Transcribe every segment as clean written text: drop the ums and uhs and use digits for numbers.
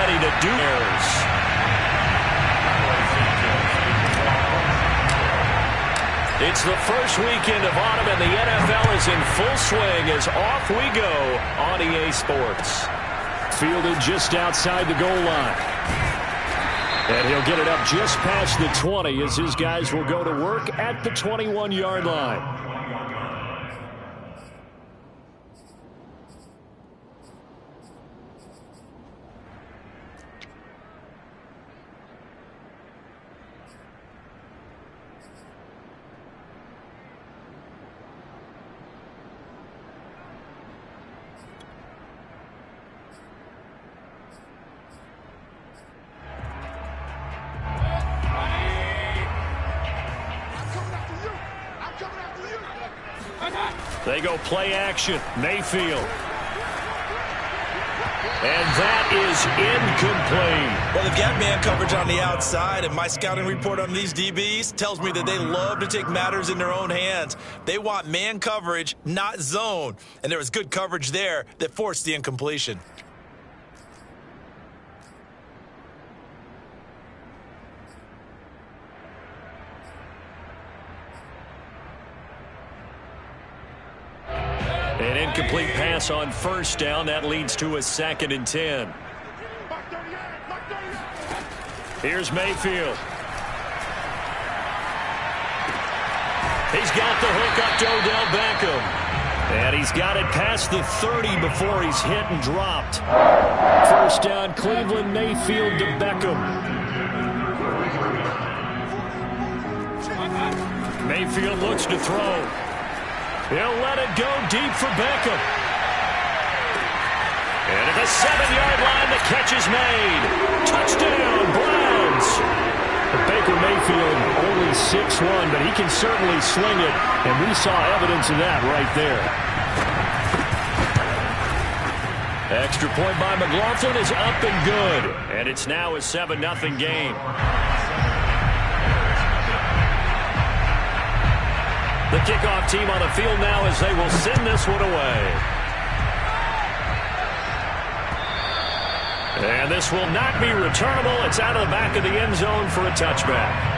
ready to do theirs. It's the first weekend of autumn, and the NFL is in full swing as off we go on EA Sports. Fielded just outside the goal line. And he'll get it up just past the 20 as his guys will go to work at the 21-yard line. They go play action. Mayfield. And that is incomplete. Well, they've got man coverage on the outside, and my scouting report on these DBs tells me that they love to take matters in their own hands. They want man coverage, not zone. And there was good coverage there that forced the incompletion. An incomplete pass on first down. That leads to a 2nd and 10. Here's Mayfield. He's got the hook up to Odell Beckham. And he's got it past the 30 before he's hit and dropped. First down, Cleveland. Mayfield to Beckham. Mayfield looks to throw. He'll let it go deep for Beckham. And at the 7-yard line, the catch is made. Touchdown, Browns. Baker Mayfield only 6'1", but he can certainly sling it, and we saw evidence of that right there. Extra point by McLaughlin is up and good, and it's now a 7-0 game. The kickoff team on the field now as they will send this one away. And this will not be returnable. It's out of the back of the end zone for a touchback.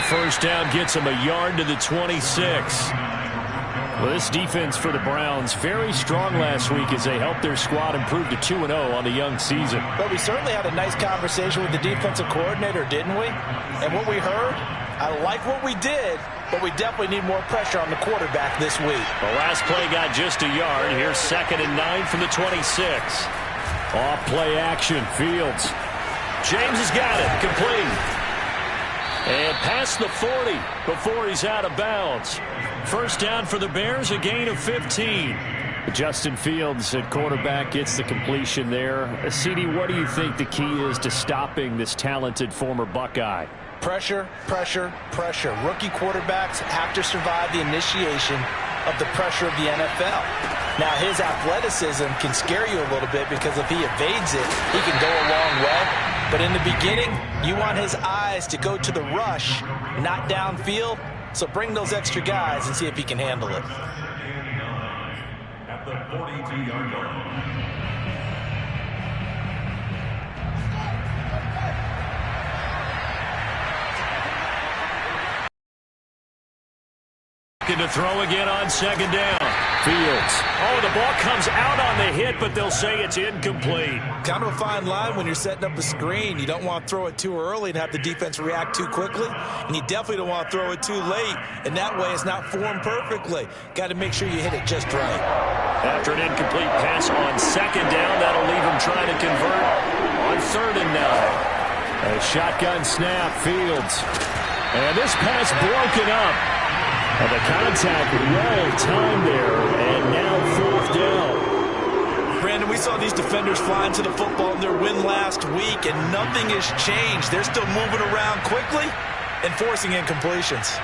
First down gets him a yard to the 26. Well, this defense for the Browns, very strong last week as they helped their squad improve to 2-0 on the young season. But we certainly had a nice conversation with the defensive coordinator, didn't we? And what we heard, I like what we did, but we definitely need more pressure on the quarterback this week. The last play got just a yard. Here's 2nd and 9 from the 26. Off play action, Fields. James has got it, complete. And past the 40 before he's out of bounds. First down for the Bears, a gain of 15. Justin Fields at quarterback gets the completion there. CD, what do you think the key is to stopping this talented former Buckeye? Pressure, pressure, pressure. Rookie quarterbacks have to survive the initiation of the pressure of the NFL. Now, his athleticism can scare you a little bit because if he evades it, he can go a long way. But in the beginning, you want his eyes to go to the rush, not downfield. So bring those extra guys and see if he can handle it. At the 42-yard line. To throw again on 2nd down. Fields. Oh, the ball comes out on the hit, but they'll say it's incomplete. Kind of a fine line when you're setting up a screen. You don't want to throw it too early and have the defense react too quickly, and you definitely don't want to throw it too late, and that way it's not formed perfectly. Got to make sure you hit it just right. After an incomplete pass on 2nd down, that'll leave him trying to convert on 3rd and 9. A shotgun snap, Fields. And this pass broken up. And the contact well timed there, and now 4th down. Brandon, we saw these defenders fly into the football in their win last week, and nothing has changed. They're still moving around quickly and forcing incompletions.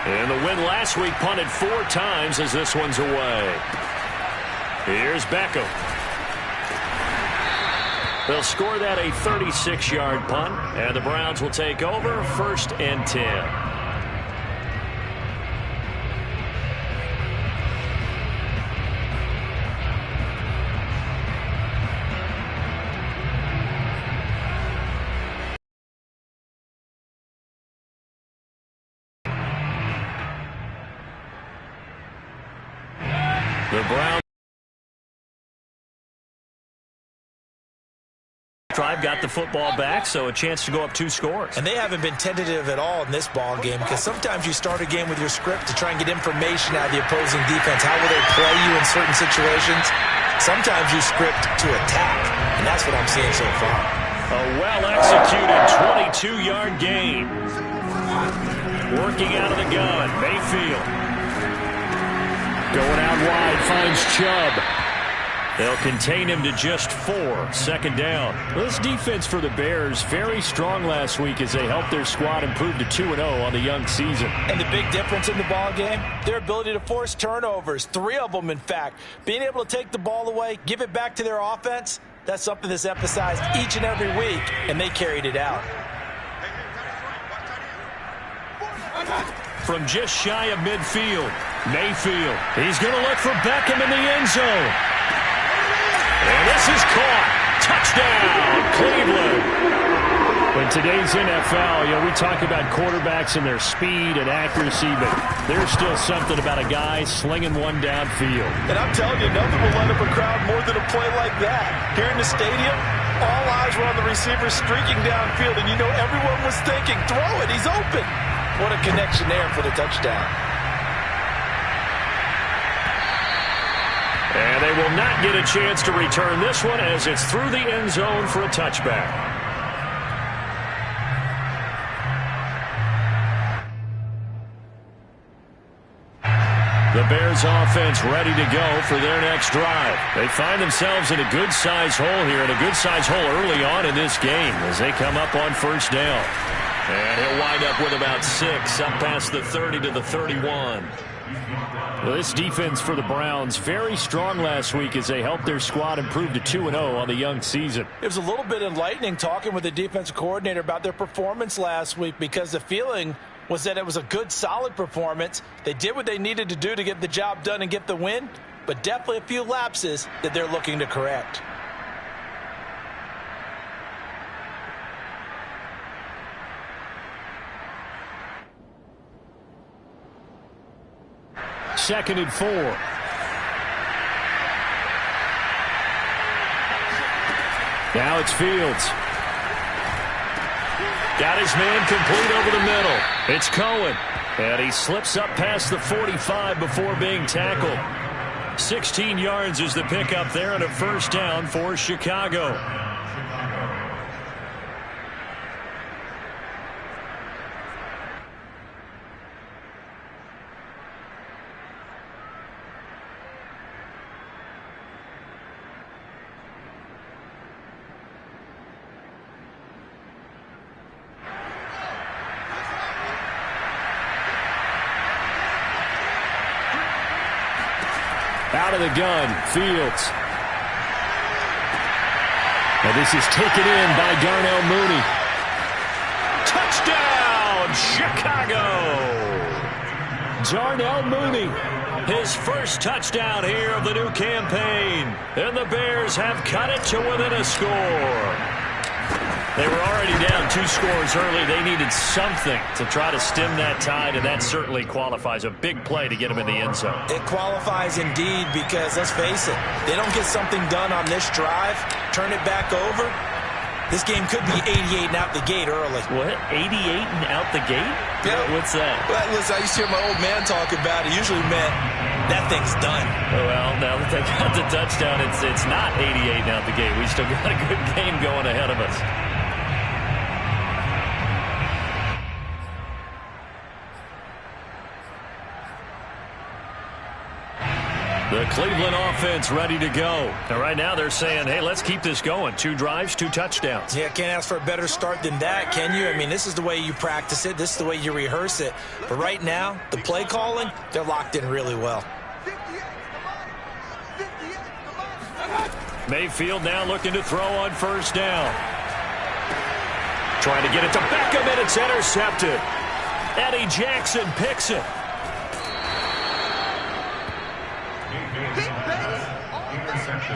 And the win last week punted 4 times as this one's away. Here's Beckham. They'll score that a 36-yard punt, and the Browns will take over 1st and 10. The Browns drive got the football back, so a chance to go up 2 scores. And they haven't been tentative at all in this ball game, because sometimes you start a game with your script to try and get information out of the opposing defense. How will they play you in certain situations? Sometimes you script to attack, and that's what I'm seeing so far. A well-executed 22-yard gain. Working out of the gun, Mayfield. Going out wide, finds Chubb. They'll contain him to just 4, 2nd down. This defense for the Bears, very strong last week as they helped their squad improve to 2-0 on the young season. And the big difference in the ball game, their ability to force turnovers, 3 of them in fact. Being able to take the ball away, give it back to their offense, that's something that's emphasized each and every week, and they carried it out. From just shy of midfield, Mayfield. He's going to look for Beckham in the end zone. And this is caught. Touchdown, Cleveland. In today's NFL, we talk about quarterbacks and their speed and accuracy, but there's still something about a guy slinging one downfield. And I'm telling you, nothing will light up a crowd more than a play like that. Here in the stadium, all eyes were on the receiver streaking downfield, and you know everyone was thinking, throw it, he's open. What a connection there for the touchdown. And they will not get a chance to return this one as it's through the end zone for a touchback. The Bears offense ready to go for their next drive. They find themselves in a good-sized hole here, and a good-sized hole early on in this game as they come up on 1st down. And he'll wind up with about 6, up past the 30 to the 31. Well, this defense for the Browns, very strong last week as they helped their squad improve to 2-0 on the young season. It was a little bit enlightening talking with the defensive coordinator about their performance last week, because the feeling was that it was a good, solid performance. They did what they needed to do to get the job done and get the win, but definitely a few lapses that they're looking to correct. Second and 4. Now it's Fields. Got his man complete over the middle. It's Cohen. And he slips up past the 45 before being tackled. 16 yards is the pickup there and a 1st down for Chicago. Out of the gun, Fields. And this is taken in by Darnell Mooney. Touchdown, Chicago! Darnell Mooney, his first touchdown here of the new campaign. And the Bears have cut it to within a score. They were already down 2 scores early. They needed something to try to stem that tide, and that certainly qualifies. A big play to get them in the end zone. It qualifies indeed, because let's face it, they don't get something done on this drive, turn it back over, this game could be 88 and out the gate early. What? 88 and out the gate? Yeah. What's that? Well, listen, I used to hear my old man talk about it. Usually meant that thing's done. Well, now that they got the touchdown, it's not 88 and out the gate. We still got a good game going ahead of us. The Cleveland offense ready to go. And right now they're saying, hey, let's keep this going. 2 drives, 2 touchdowns. Yeah, can't ask for a better start than that, can you? I mean, this is the way you practice it. This is the way you rehearse it. But right now, the play calling, they're locked in really well. Mayfield now looking to throw on first down. Trying to get it to Beckham, and it's intercepted. Eddie Jackson picks it.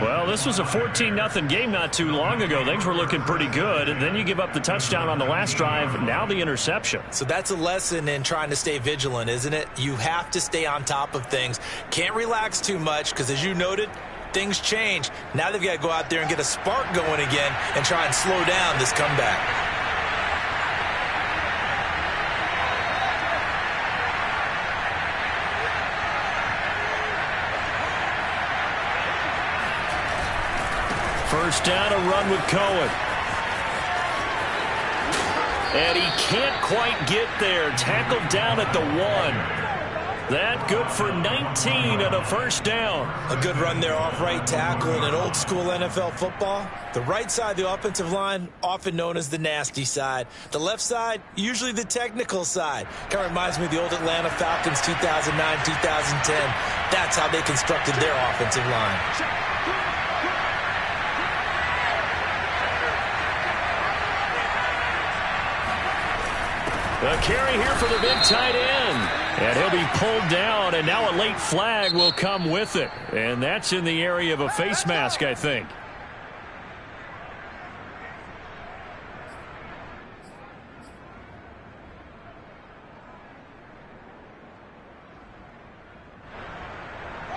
Well, this was a 14-0 game not too long ago. Things were looking pretty good, and then you give up the touchdown on the last drive, now the interception. So that's a lesson in trying to stay vigilant, isn't it? You have to stay on top of things. Can't relax too much because, as you noted, things change. Now they've got to go out there and get a spark going again and try and slow down this comeback. First down, a run with Cohen. And he can't quite get there. Tackled down at the 1. That good for 19 and a first down. A good run there off right tackle in an old school NFL football. The right side of the offensive line, often known as the nasty side. The left side, usually the technical side. Kind of reminds me of the old Atlanta Falcons 2009, 2010. That's how they constructed their offensive line. A carry here for the big tight end. And he'll be pulled down, and now a late flag will come with it. And that's in the area of a face mask, I think.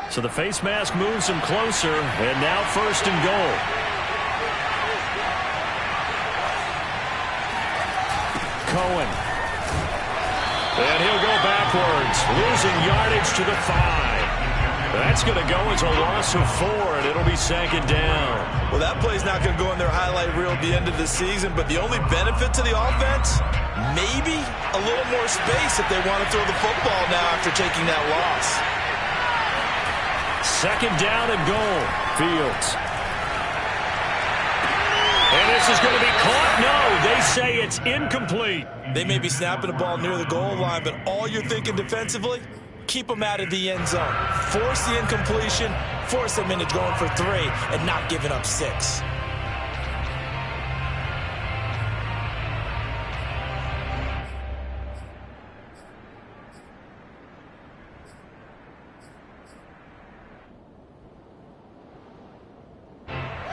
So the face mask moves him closer, and now first and goal. Cohen. And he'll go backwards, losing yardage to the 5. That's going to go as a loss of 4, and it'll be second down. Well, that play's not going to go in their highlight reel at the end of the season, but the only benefit to the offense, maybe a little more space if they want to throw the football now after taking that loss. Second down and goal. Fields. And this is going to be caught. No, they say it's incomplete. They may be snapping the ball near the goal line, but all you're thinking defensively, keep them out of the end zone. Force the incompletion, force them into going for 3, and not giving up 6.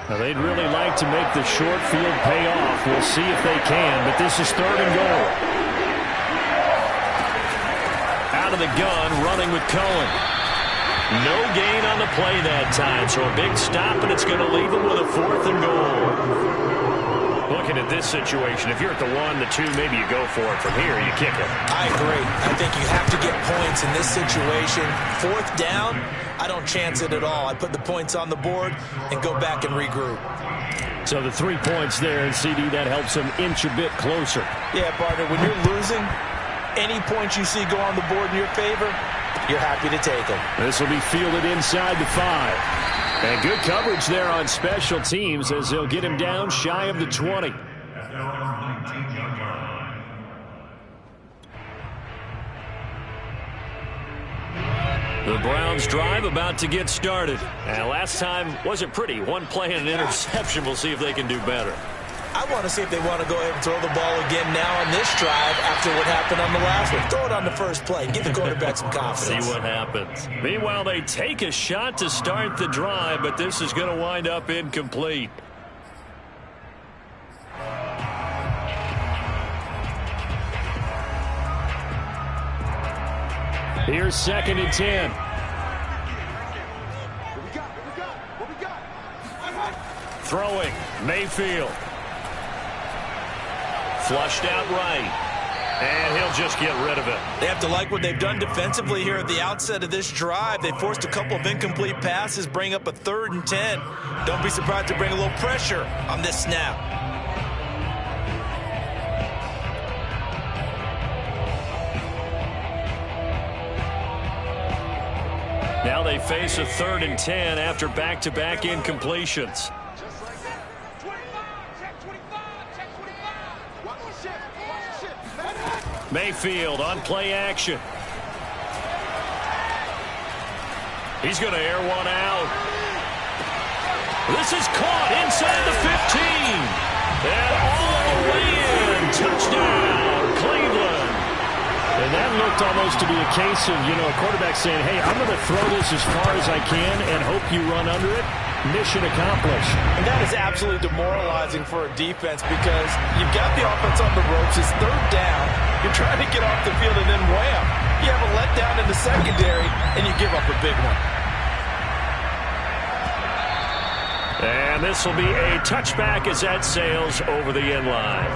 Now, they'd really like to make the short field pay off. We'll see if they can, but this is third and goal. Out of the gun, running with Cohen. No gain on the play that time, so a big stop, and it's going to leave them with a 4th and goal. Looking at this situation, if you're at the 1, the 2, maybe you go for it. From here, you kick it. I agree. I think you have to get points in this situation. 4th down, I don't chance it at all. I put the points on the board and go back and regroup. So the 3 points there, and CD, that helps them inch a bit closer. Yeah, partner, when you're losing, any points you see go on the board in your favor, you're happy to take them. This will be fielded inside the 5. And good coverage there on special teams as they'll get him down shy of the 20. The Browns drive about to get started. And last time wasn't pretty. 1 play and an interception. We'll see if they can do better. I want to see if they want to go ahead and throw the ball again now on this drive after what happened on the last one. Throw it on the first play. Give the quarterback some confidence. See what happens. Meanwhile, they take a shot to start the drive, but this is going to wind up incomplete. Here's 2nd and 10. Throwing, Mayfield. Flushed out right. And he'll just get rid of it. They have to like what they've done defensively here at the outset of this drive. They forced a couple of incomplete passes, bring up a 3rd and 10. Don't be surprised to bring a little pressure on this snap. Now they face a 3rd and 10 after back-to-back incompletions. Mayfield on play action. He's going to air one out. This is caught inside the 15. And all the way in. Touchdown, Cleveland. And that looked almost to be a case of, a quarterback saying, hey, I'm going to throw this as far as I can and hope you run under it. Mission accomplished. And that is absolutely demoralizing for a defense because you've got the offense on the ropes. It's 3rd down. You're trying to get off the field and then wham. You have a letdown in the secondary and you give up a big one. And this will be a touchback as that sails over the end line.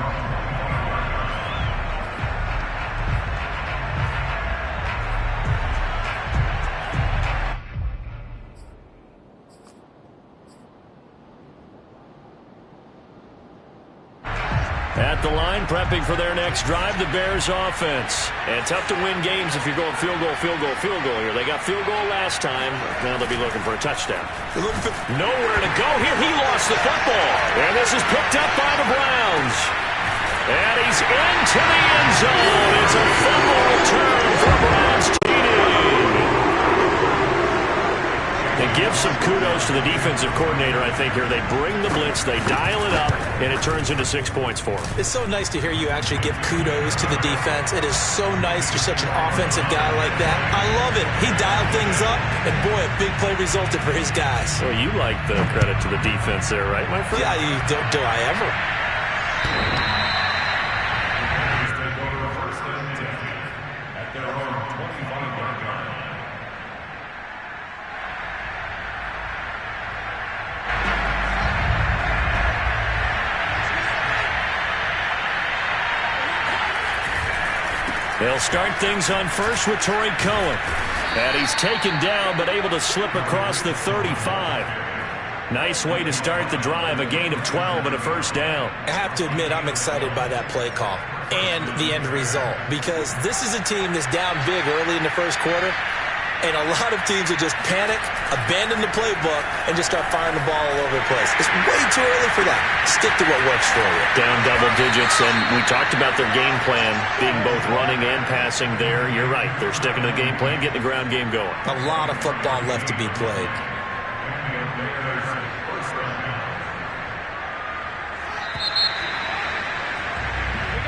At the line, prepping for their next drive, the Bears offense. And tough to win games if you're going field goal here. They got field goal last time. Now they'll be looking for a touchdown. Nowhere to go here. He lost the football. And this is picked up by the Browns. And he's into the end zone. It's a fumble return for Browns TD. They give some kudos to the defensive coordinator, I think, here. They bring the blitz, they dial it up, and it turns into 6 points for them. It's so nice to hear you actually give kudos to the defense. It is so nice you're such an offensive guy like that. I love it. He dialed things up, and boy, a big play resulted for his guys. Well, you like the credit to the defense there, right, my friend? Yeah, do I ever? They'll start things on first with Torrey Cohen. And he's taken down but able to slip across the 35. Nice way to start the drive, a gain of 12 and a first down. I have to admit I'm excited by that play call and the end result because this is a team that's down big early in the first quarter. And a lot of teams will just panic, abandon the playbook, and just start firing the ball all over the place. It's way too early for that. Stick to what works for you. Down double digits, and we talked about their game plan being both running and passing there. You're right. They're sticking to the game plan, getting the ground game going. A lot of football left to be played.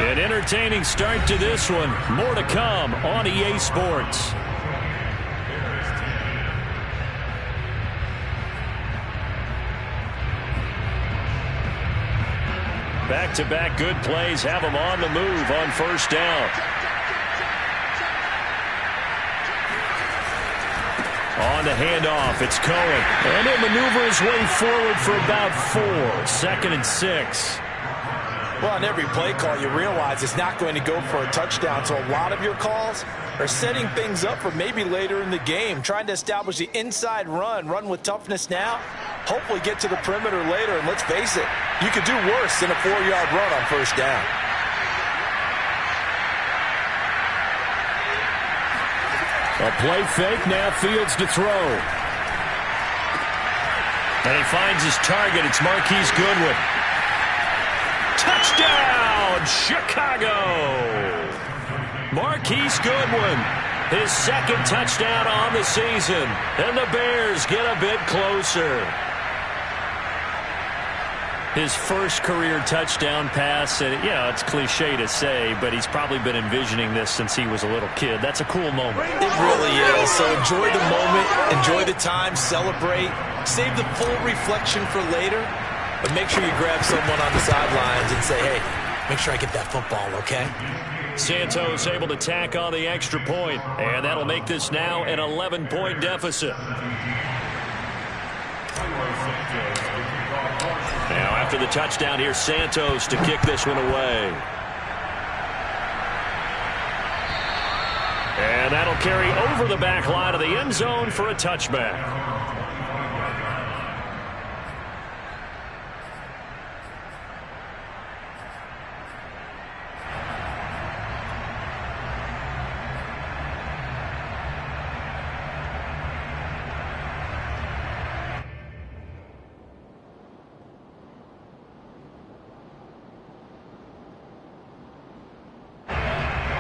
An entertaining start to this one. More to come on EA Sports. Back-to-back good plays have them on the move on first down. On the handoff, it's Cohen. And he'll maneuver his way forward for about 4. 2nd and 6. Well, on every play call, you realize it's not going to go for a touchdown. So a lot of your calls are setting things up for maybe later in the game, trying to establish the inside run with toughness now, hopefully get to the perimeter later. And let's face it, you could do worse than a 4-yard run on first down. A play fake, now Fields to throw. And he finds his target. It's Marquise Goodwin. Touchdown, Chicago! Marquise Goodwin, his 2nd touchdown on the season. And the Bears get a bit closer. His first career touchdown pass, and it's cliche to say, but he's probably been envisioning this since he was a little kid. That's a cool moment. It really is. So enjoy the moment, enjoy the time, celebrate, save the full reflection for later, but make sure you grab someone on the sidelines and say, hey, make sure I get that football, okay? Santos able to tack on the extra point, and that'll make this now an 11-point deficit. Now, after the touchdown, here's Santos to kick this one away. And that'll carry over the back line of the end zone for a touchback.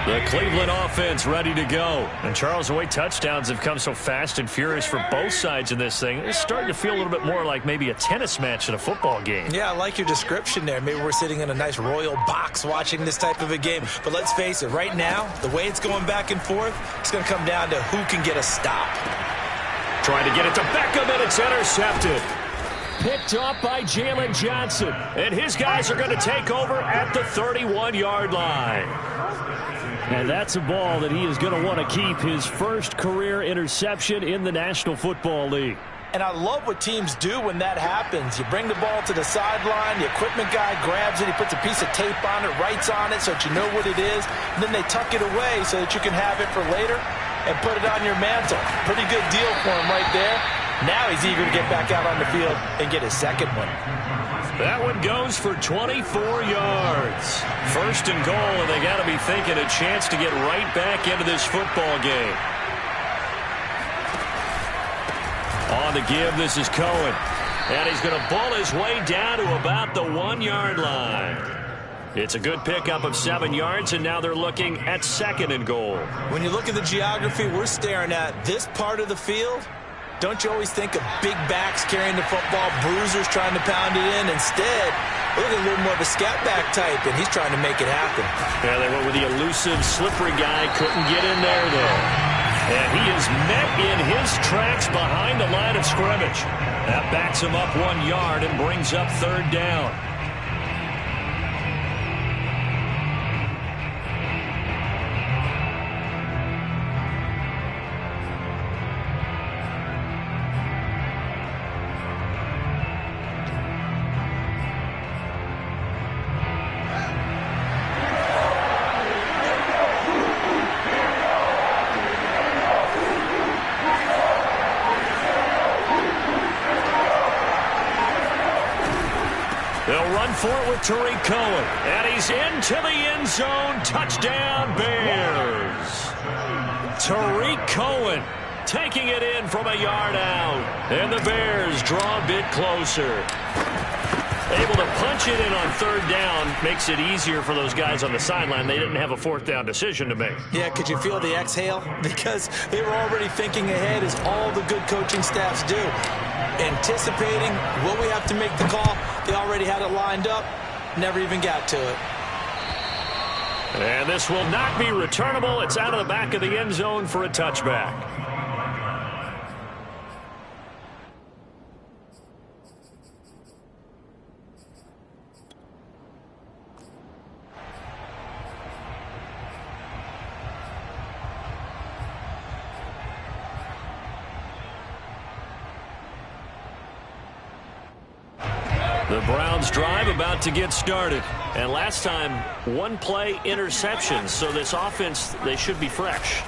The Cleveland offense ready to go. And Charles, the way touchdowns have come so fast and furious for both sides in this thing, it's starting to feel a little bit more like maybe a tennis match in a football game. Yeah, I like your description there. Maybe we're sitting in a nice royal box watching this type of a game. But let's face it, right now, the way it's going back and forth, it's going to come down to who can get a stop. Trying to get it to Beckham, and it's intercepted. Picked off by Jalen Johnson. And his guys are going to take over at the 31-yard line. And that's a ball that he is going to want to keep, his first career interception in the National Football League. And I love what teams do when that happens. You bring the ball to the sideline, the equipment guy grabs it, he puts a piece of tape on it, writes on it so that you know what it is, and then they tuck it away so that you can have it for later and put it on your mantle. Pretty good deal for him right there. Now he's eager to get back out on the field and get his second one. That one goes for 24 yards. First and goal, and they got to be thinking a chance to get right back into this football game. On the give, this is Cohen. And he's going to ball his way down to about the 1-yard line. It's a good pickup of 7 yards, and now they're looking at second and goal. When you look at the geography we're staring at, this part of the field, don't you always think of big backs carrying the football, bruisers trying to pound it in? Instead, look at a little more of a scat back type, and he's trying to make it happen. Yeah, they went with the elusive, slippery guy. Couldn't get in there, though. And he is met in his tracks behind the line of scrimmage. That backs him up 1 yard and brings up third down. For it with Tariq Cohen, and he's into the end zone. Touchdown, Bears. Tariq Cohen taking it in from a yard out, and the Bears draw a bit closer. Able to punch it in on third down makes it easier for those guys on the sideline. They didn't have a fourth down decision to make. Yeah, could you feel the exhale? Because they were already thinking ahead, as all the good coaching staffs do. Anticipating, will we have to make the call? They already had it lined up, never even got to it. And this will not be returnable. It's out of the back of the end zone for a touchback. The Browns drive about to get started. And last time, one play interception. So this offense, they should be fresh.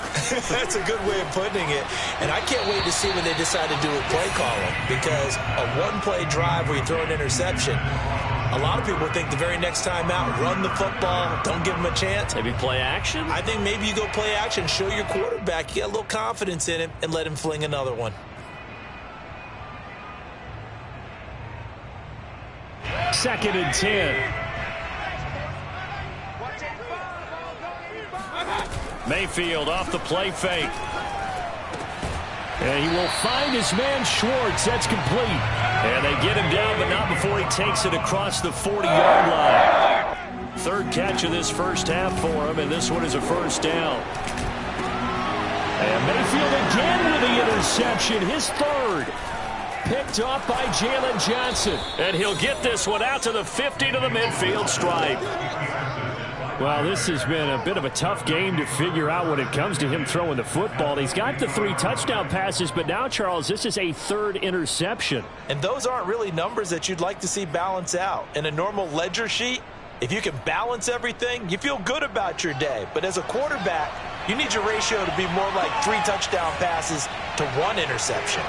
That's a good way of putting it. And I can't wait to see when they decide to do a play calling. Because a one-play drive where you throw an interception, a lot of people think the very next time out, run the football, don't give them a chance. Maybe play action? I think maybe you go play action, show your quarterback, you get a little confidence in him, and let him fling another one. Second and 10. Mayfield off the play fake. And he will find his man Schwartz. That's complete. And they get him down, but not before he takes it across the 40-yard line. Third catch of this first half for him, and this one is a first down. And Mayfield again with the interception, his third. Picked off by Jalen Johnson. And he'll get this one out to the 50 to the midfield stripe. Well, this has been a bit of a tough game to figure out when it comes to him throwing the football. He's got the 3 touchdown passes, but now, Charles, this is a third interception. And those aren't really numbers that you'd like to see balance out. In a normal ledger sheet, if you can balance everything, you feel good about your day. But as a quarterback, you need your ratio to be more like 3 touchdown passes to 1 interception.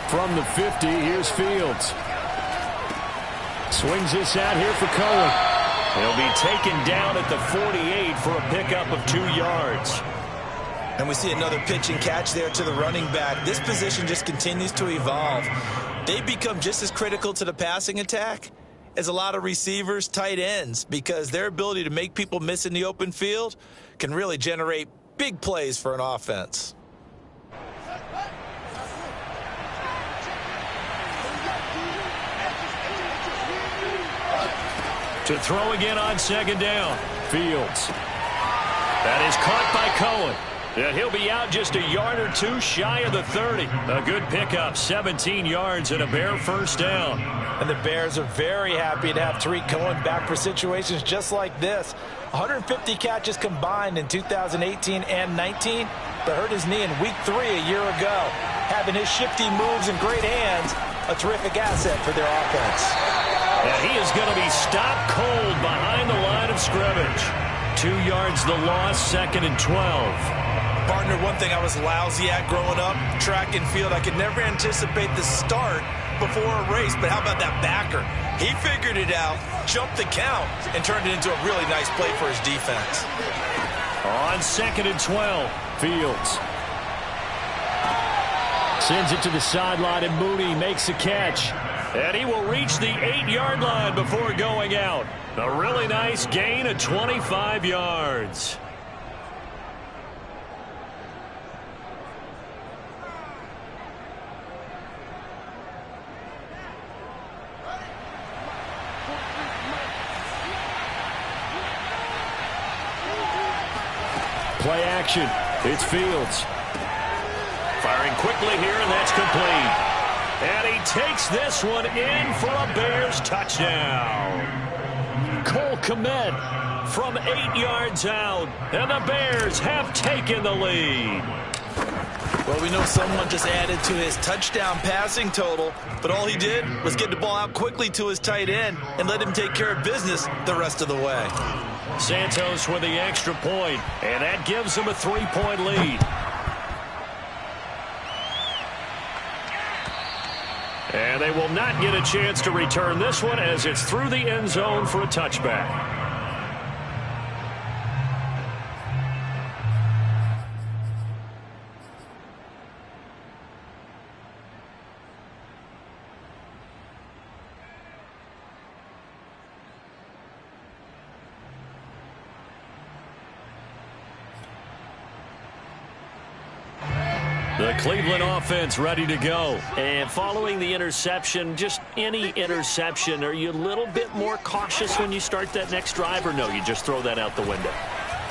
From the 50, here's Fields. Swings this out here for Cohen. He'll be taken down at the 48 for a pickup of 2 yards. And we see another pitch and catch there to the running back. This position just continues to evolve. They become just as critical to the passing attack is a lot of receivers, tight ends, because their ability to make people miss in the open field can really generate big plays for an offense. To throw again on second down. Fields. That is caught by Cohen. And he'll be out just a yard or two shy of the 30. A good pickup, 17 yards and a Bear first down. And the Bears are very happy to have Tariq Cohen back for situations just like this. 150 catches combined in 2018 and 19, but hurt his knee in week 3 a year ago. Having his shifty moves and great hands, a terrific asset for their offense. And he is going to be stopped cold behind the line of scrimmage. 2 yards the loss, 2nd and 12. Partner, one thing I was lousy at growing up, track and field, I could never anticipate the start before a race, but how about that backer? He figured it out, jumped the count, and turned it into a really nice play for his defense. On 2nd and 12, Fields. Sends it to the sideline, and Mooney makes a catch. And he will reach the 8-yard line before going out. A really nice gain of 25 yards. Play action. It's Fields. Firing quickly here, and that's complete. And he takes this one in for a Bears touchdown. Cole Kmet from 8 yards out, and the Bears have taken the lead. Well, we know someone just added to his touchdown passing total, but all he did was get the ball out quickly to his tight end and let him take care of business the rest of the way. Santos with the extra point, and that gives him a 3-point lead. And they will not get a chance to return this one as it's through the end zone for a touchback. The Cleveland offense ready to go. And following the interception, just any interception, are you a little bit more cautious when you start that next drive, or no, you just throw that out the window?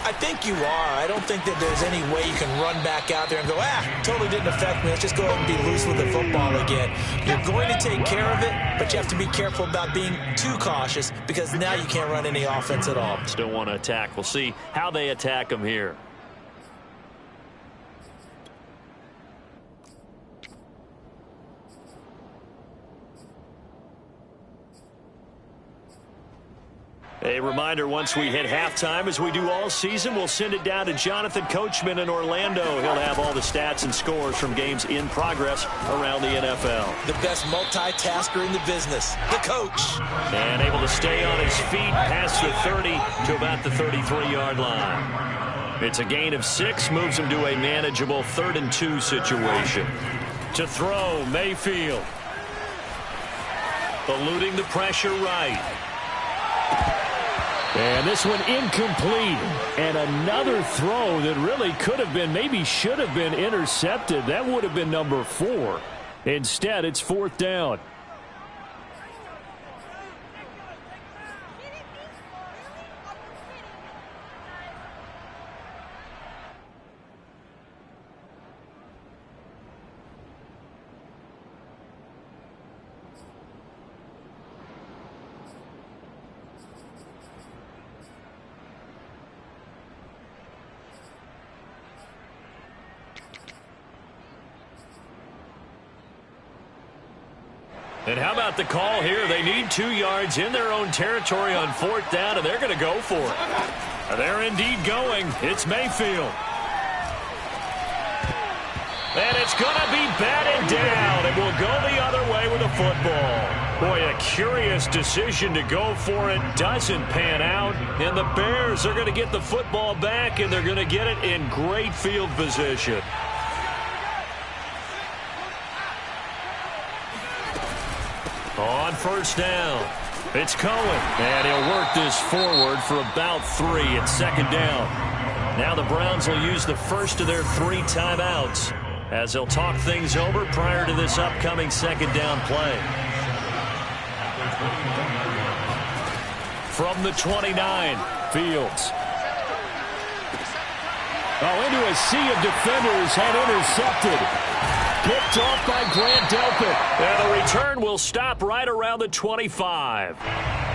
I think you are. I don't think that there's any way you can run back out there and go, totally didn't affect me. Let's just go ahead and be loose with the football again. You're going to take care of it, but you have to be careful about being too cautious because now you can't run any offense at all. Still want to attack. We'll see how they attack them here. A reminder, once we hit halftime, as we do all season, we'll send it down to Jonathan Coachman in Orlando. He'll have all the stats and scores from games in progress around the NFL. The best multitasker in the business, the coach. And able to stay on his feet past the 30 to about the 33-yard line. It's a gain of 6, moves him to a manageable 3rd and 2 situation. To throw, Mayfield. Eluding the pressure right. And this one incomplete. And another throw that really could have been, maybe should have been intercepted. That would have been number 4. Instead, it's 4th down. And how about the call here? They need 2 yards in their own territory on 4th down, and they're going to go for it. They're indeed going. It's Mayfield. And it's going to be batted down. It will go the other way with the football. Boy, a curious decision to go for it. Doesn't pan out. And the Bears are going to get the football back, and they're going to get it in great field position. On 1st down. It's Cohen, and he'll work this forward for about 3 at second down. Now the Browns will use the first of their 3 timeouts as they'll talk things over prior to this upcoming second down play. From the 29, Fields. Oh, into a sea of defenders and intercepted. Picked off by Grant Delpit. And the return will stop right around the 25.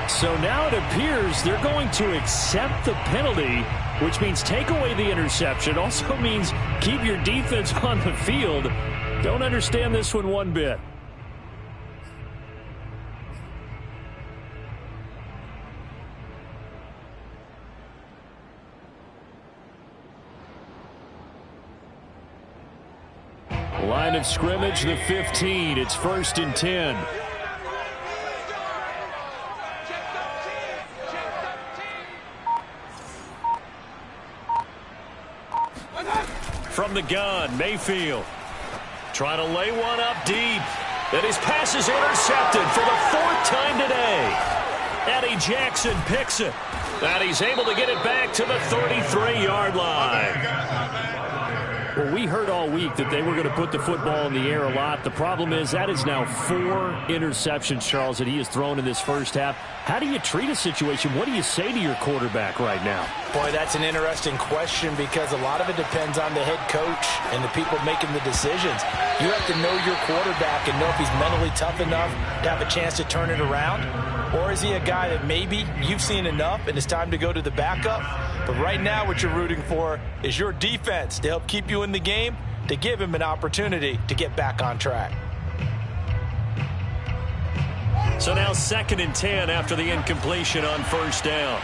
So now it appears they're going to accept the penalty, which means take away the interception. Also means keep your defense on the field. Don't understand this one bit. Line of scrimmage, the 15. It's 1st and 10. From the gun, Mayfield. Trying to lay one up deep. And his pass is intercepted for the 4th time today. Eddie Jackson picks it. And he's able to get it back to the 33-yard line. Well, we heard all week that they were going to put the football in the air a lot. The problem is that is now 4 interceptions, Charles, that he has thrown in this first half. How do you treat a situation? What do you say to your quarterback right now? Boy, that's an interesting question because a lot of it depends on the head coach and the people making the decisions. You have to know your quarterback and know if he's mentally tough enough to have a chance to turn it around. Or is he a guy that maybe you've seen enough and it's time to go to the backup? But right now what you're rooting for is your defense to help keep you in the game, to give him an opportunity to get back on track. So now 2nd and 10 after the incompletion on 1st down.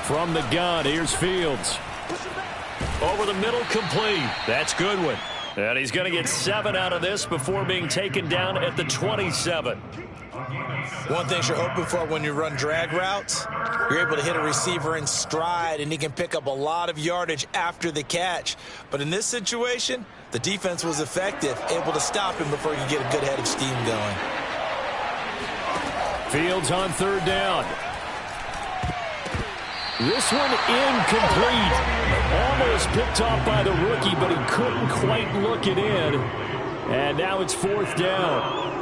From the gun, here's Fields. Over the middle, complete. That's Goodwin. And he's going to get 7 out of this before being taken down at the 27. One thing you're hoping for when you run drag routes, you're able to hit a receiver in stride, and he can pick up a lot of yardage after the catch. But in this situation, the defense was effective, able to stop him before he could get a good head of steam going. Fields on 3rd down. This one incomplete. Almost picked off by the rookie, but he couldn't quite look it in. And now it's 4th down.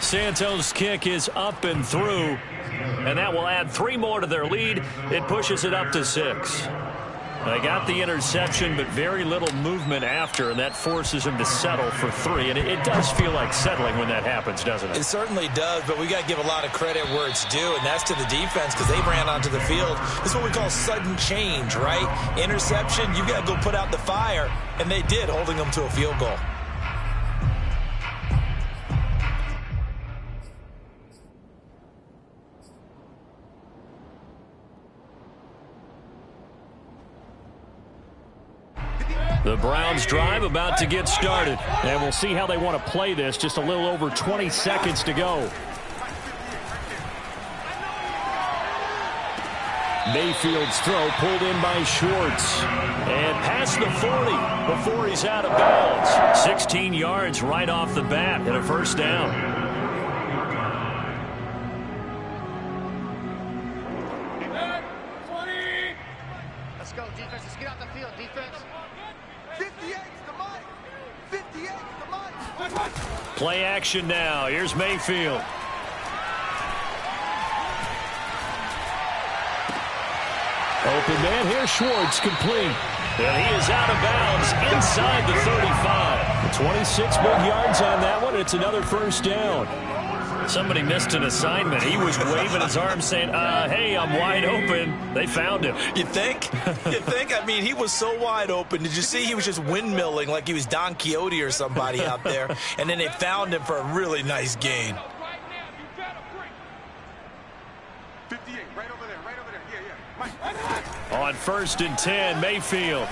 Santos' kick is up and through, and that will add 3 more to their lead. It pushes it up to 6. They got the interception, but very little movement after, and that forces him to settle for 3. And it does feel like settling when that happens, doesn't it? It certainly does, but we got to give a lot of credit where it's due, and that's to the defense because they ran onto the field. This is what we call sudden change, right? Interception, you got to go put out the fire, and they did, holding them to a field goal. The Browns drive about to get started, and we'll see how they want to play this. Just a little over 20 seconds to go. Mayfield's throw pulled in by Schwartz. And past the 40 before he's out of bounds. 16 yards right off the bat and a 1st down. Let's go, defense. Let's get out the field, defense. 58's the mic. 58's the mic. Play action now. Here's Mayfield. Open man. Here's Schwartz, complete. And he is out of bounds inside the 35. 26 big yards on that one. It's another 1st down. Somebody missed an assignment. He was waving his arms saying, hey, I'm wide open. They found him. You think? You think? I mean, he was so wide open. Did you see he was just windmilling like he was Don Quixote or somebody out there? And then they found him for a really nice gain. 58, right over there, right over there. Yeah. On 1st and 10, Mayfield.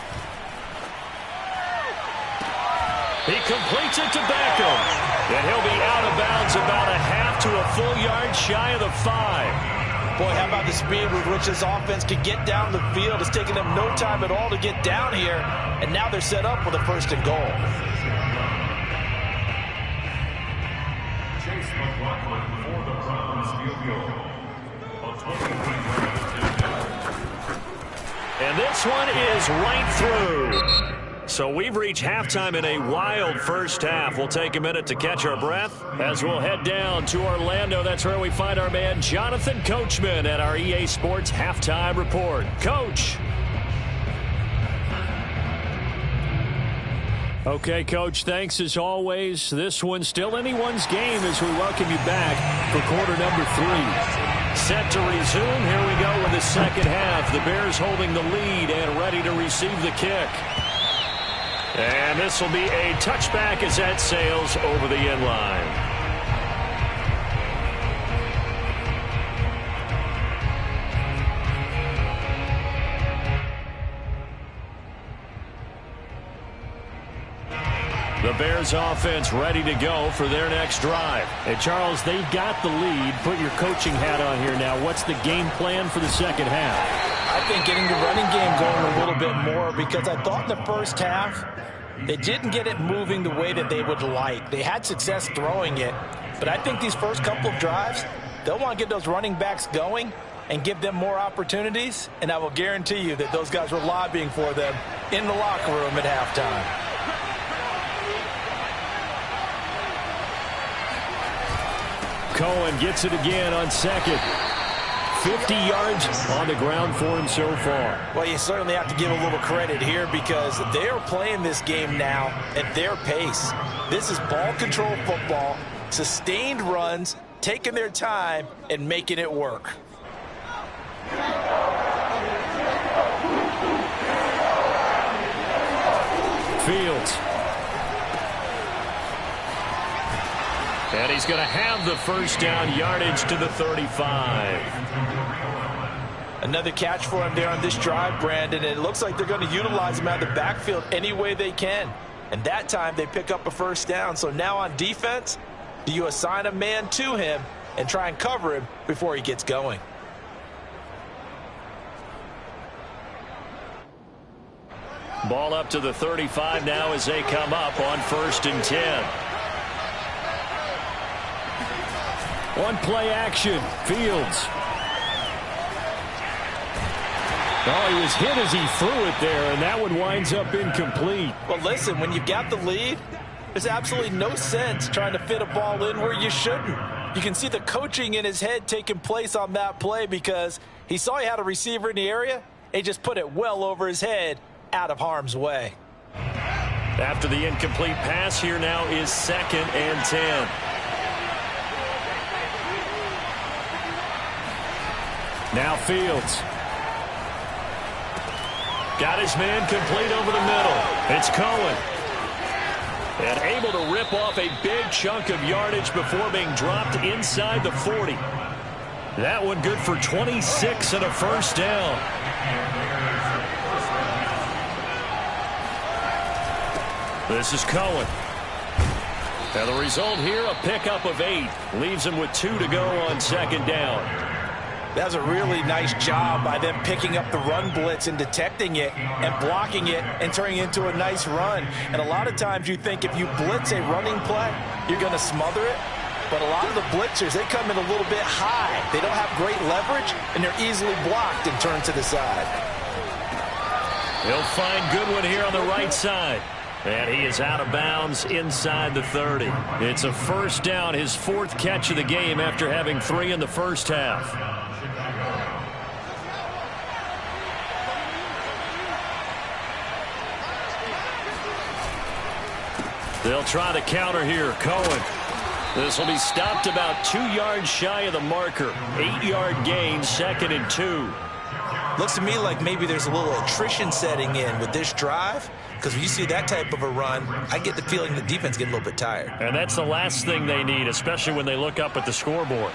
He completes it to Beckham. And he'll be out of bounds about a half to a full yard shy of the 5. Boy, how about the speed with which this offense could get down the field? It's taken them no time at all to get down here, and now they're set up with a 1st and goal. Chase McLaughlin for the Browns field goal. And this one is right through. So we've reached halftime in a wild first half. We'll take a minute to catch our breath as we'll head down to Orlando. That's where we find our man Jonathan Coachman at our EA Sports Halftime Report. Coach. Okay, Coach, thanks as always. This one's still anyone's game as we welcome you back for quarter number 3. Set to resume. Here we go with the second half. The Bears holding the lead and ready to receive the kick. And this will be a touchback as that sails over the end line. The Bears offense ready to go for their next drive. And Charles, they've got the lead. Put your coaching hat on here now. What's the game plan for the second half? I think getting the running game going a little bit more, because I thought in the first half they didn't get it moving the way that they would like. They had success throwing it, but I think these first couple of drives, they'll want to get those running backs going and give them more opportunities, and I will guarantee you that those guys were lobbying for them in the locker room at halftime. Cohen gets it again on second. 50 yards on the ground for him so far. Well, you certainly have to give a little credit here because they are playing this game now at their pace. This is ball control football, sustained runs, taking their time and making it work. Fields. And he's going to have the first down, yardage to the 35. Another catch for him there on this drive, Brandon. And it looks like they're going to utilize him out of the backfield any way they can. And that time they pick up a first down. So now on defense, do you assign a man to him and try and cover him before he gets going? Ball up to the 35 now as they come up on 1st and 10. One play action. Fields. Oh, he was hit as he threw it there, and that one winds up incomplete. Well, listen, when you've got the lead, there's absolutely no sense trying to fit a ball in where you shouldn't. You can see the coaching in his head taking place on that play because he saw he had a receiver in the area. He just put it well over his head, out of harm's way. After the incomplete pass, here now is 2nd and 10. Now Fields. Got his man complete over the middle. It's Cohen. And able to rip off a big chunk of yardage before being dropped inside the 40. That one good for 26 and a first down. This is Cohen. And the result here, a pickup of 8. Leaves him with 2 to go on 2nd down. That was a really nice job by them picking up the run blitz and detecting it and blocking it and turning it into a nice run. And a lot of times you think if you blitz a running play, you're going to smother it. But a lot of the blitzers, they come in a little bit high. They don't have great leverage, and they're easily blocked and turned to the side. He'll find Goodwin here on the right side. And he is out of bounds inside the 30. It's a first down, his 4th catch of the game after having 3 in the first half. They'll try the counter here. Cohen. This will be stopped about 2 yards shy of the marker. 8-yard gain, 2nd and 2. Looks to me like maybe there's a little attrition setting in with this drive, because when you see that type of a run, I get the feeling the defense gets a little bit tired. And that's the last thing they need, especially when they look up at the scoreboard.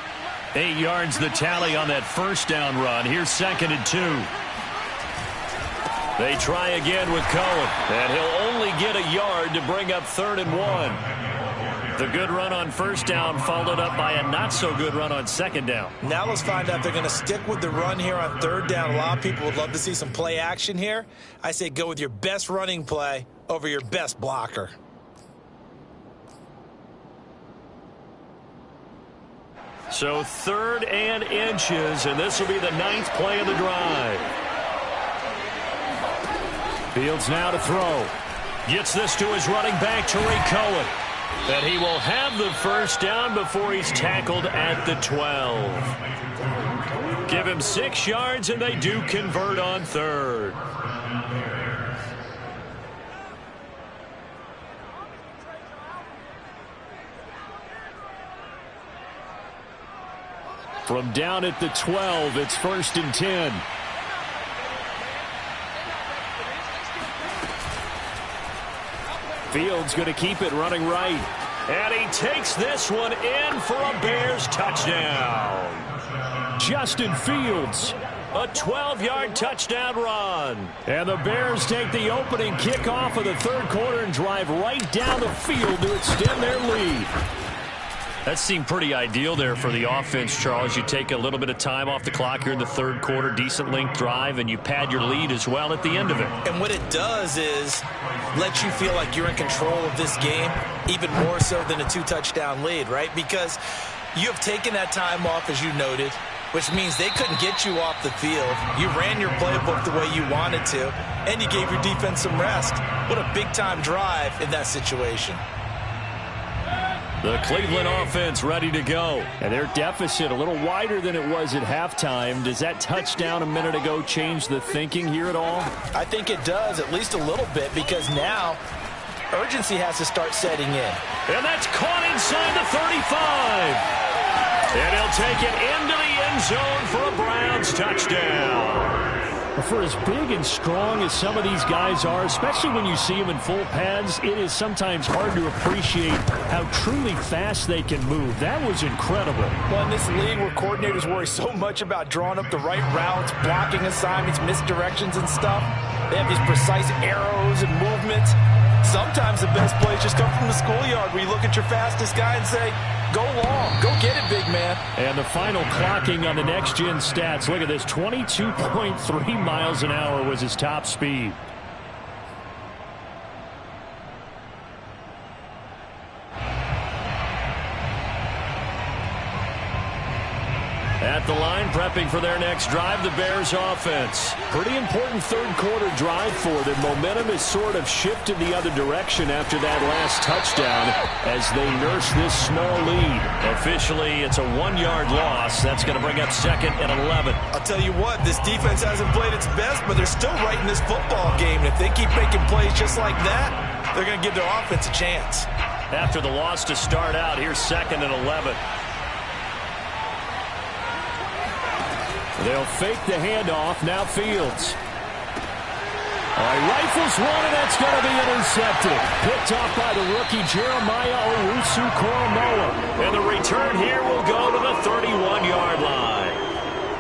8 yards the tally on that first down run. Here's 2nd and 2. They try again with Cohen, and he'll only get a yard to bring up 3rd and 1. The good run on first down followed up by a not-so-good run on second down. Now let's find out if they're going to stick with the run here on third down. A lot of people would love to see some play action here. I say go with your best running play over your best blocker. So 3rd and inches, and this will be the 9th play of the drive. Fields now to throw. Gets this to his running back, Tariq Cohen. And he will have the first down before he's tackled at the 12. Give him 6 yards, and they do convert on 3rd. From down at the 12, it's 1st and 10. Fields going to keep it running right. And he takes this one in for a Bears touchdown. Justin Fields, a 12-yard touchdown run. And the Bears take the opening kickoff of the 3rd quarter and drive right down the field to extend their lead. That seemed pretty ideal there for the offense, Charles. You take a little bit of time off the clock here in the 3rd quarter, decent length drive, and you pad your lead as well at the end of it. And what it does is let you feel like you're in control of this game, even more so than a 2-touchdown lead, right? Because you have taken that time off, as you noted, which means they couldn't get you off the field. You ran your playbook the way you wanted to, and you gave your defense some rest. What a big-time drive in that situation. The Cleveland offense ready to go. And their deficit a little wider than it was at halftime. Does that touchdown a minute ago change the thinking here at all? I think it does, at least a little bit, because now urgency has to start setting in. And that's caught inside the 35. And he'll take it into the end zone for a Browns touchdown. For as big and strong as some of these guys are, especially when you see them in full pads, it is sometimes hard to appreciate how truly fast they can move. That was incredible. Well, in this league where coordinators worry so much about drawing up the right routes, blocking assignments, misdirections and stuff, they have these precise arrows and movements. Sometimes the best plays just come from the schoolyard where you look at your fastest guy and say, go long, go get it, big man. And the final clocking on the next-gen stats. Look at this, 22.3 miles an hour was his top speed. At the line, prepping for their next drive, the Bears offense. Pretty important 3rd quarter drive for them. Momentum has sort of shifted the other direction after that last touchdown as they nurse this small lead. Officially, it's a 1-yard loss. That's going to bring up 2nd and 11. I'll tell you what, this defense hasn't played its best, but they're still right in this football game. And if they keep making plays just like that, they're going to give their offense a chance. After the loss to start out, here's 2nd and 11. They'll fake the handoff. Now Fields. All right, rifles one, and that's going to be intercepted. Picked off by the rookie Jeremiah Owusu-Koramoah. And the return here will go to the 31-yard line.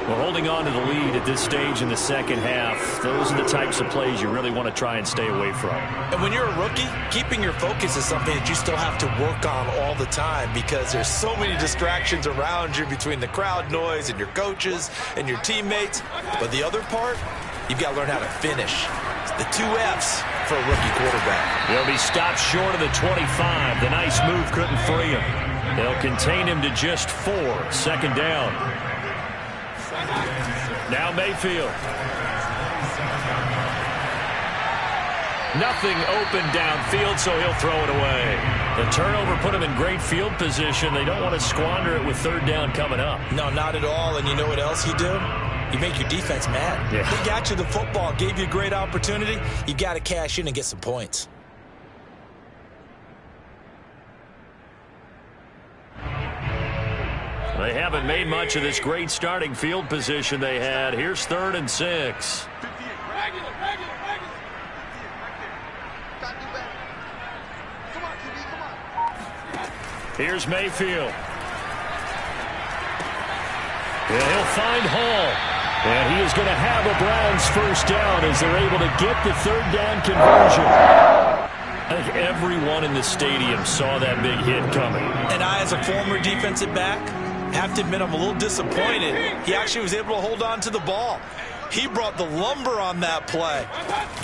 We're holding on to the lead at this stage in the 2nd half. Those are the types of plays you really want to try and stay away from. And when you're a rookie, keeping your focus is something that you still have to work on all the time because there's so many distractions around you between the crowd noise and your coaches and your teammates. But the other part, you've got to learn how to finish. It's the 2 F's for a rookie quarterback. He'll be stopped short of the 25. The nice move couldn't free him. They'll contain him to just 4. 2nd down. Now Mayfield. Nothing open downfield, so he'll throw it away. The turnover put him in great field position. They don't want to squander it with 3rd down coming up. No, not at all. And you know what else you do? You make your defense mad. Yeah. They got you the football, gave you a great opportunity. You got to cash in and get some points. They haven't made much of this great starting field position they had. Here's 3rd and 6. Here's Mayfield. And he'll find Hall. And he is going to have a Browns first down as they're able to get the 3rd down conversion. I think everyone in the stadium saw that big hit coming. And I, as a former defensive back, have to admit I'm a little disappointed. He actually was able to hold on to the ball. He brought the lumber on that play.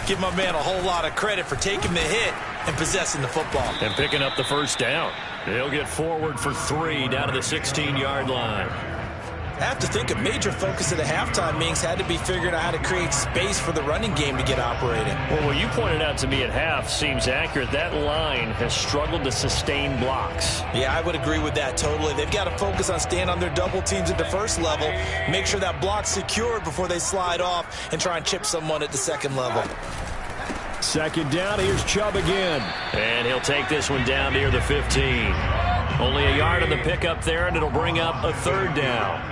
Give my man a whole lot of credit for taking the hit and possessing the football. And picking up the first down. He'll get forward for 3 down to the 16-yard line. I have to think a major focus of the halftime meetings had to be figuring out how to create space for the running game to get operating. Well, what you pointed out to me at half seems accurate. That line has struggled to sustain blocks. Yeah, I would agree with that totally. They've got to focus on staying on their double teams at the first level, make sure that block's secured before they slide off and try and chip someone at the second level. Second down, here's Chubb again. And he'll take this one down near the 15. Only a yard on the pickup there, and it'll bring up a third down.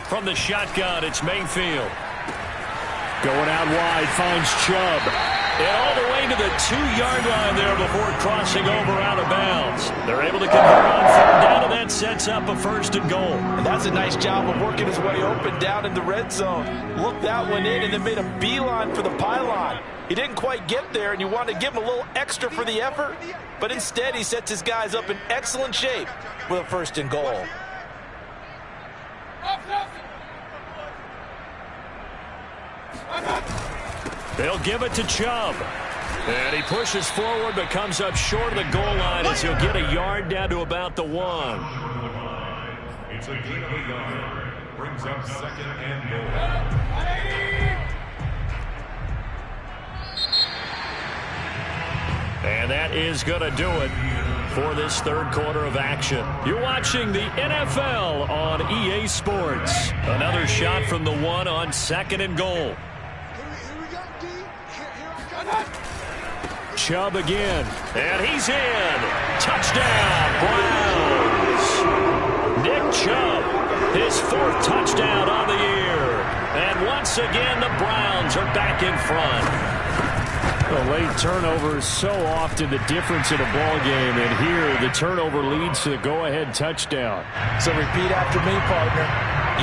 From the shotgun, it's Mayfield. Going out wide, finds Chubb. And all the way to the 2-yard line there before crossing over out of bounds. They're able to convert on third down, and that sets up a 1st and goal. And that's a nice job of working his way open down in the red zone. Looked that one in and then made a beeline for the pylon. He didn't quite get there, and you want to give him a little extra for the effort. But instead, he sets his guys up in excellent shape with a 1st and goal. They'll give it to Chubb. And he pushes forward but comes up short of the goal line as he'll get a yard down to about the 1. It's a gain of a yard. Brings up 2nd and goal. And that is going to do it for this third quarter of action. You're watching the NFL on EA Sports. Another shot from the 1 on 2nd and goal. Chubb again, and he's in. Touchdown, Browns. Nick Chubb, his 4th touchdown on the year. And once again, the Browns are back in front. The late turnover is so often the difference in a ball game, and here the turnover leads to the go-ahead touchdown. So repeat after me, partner.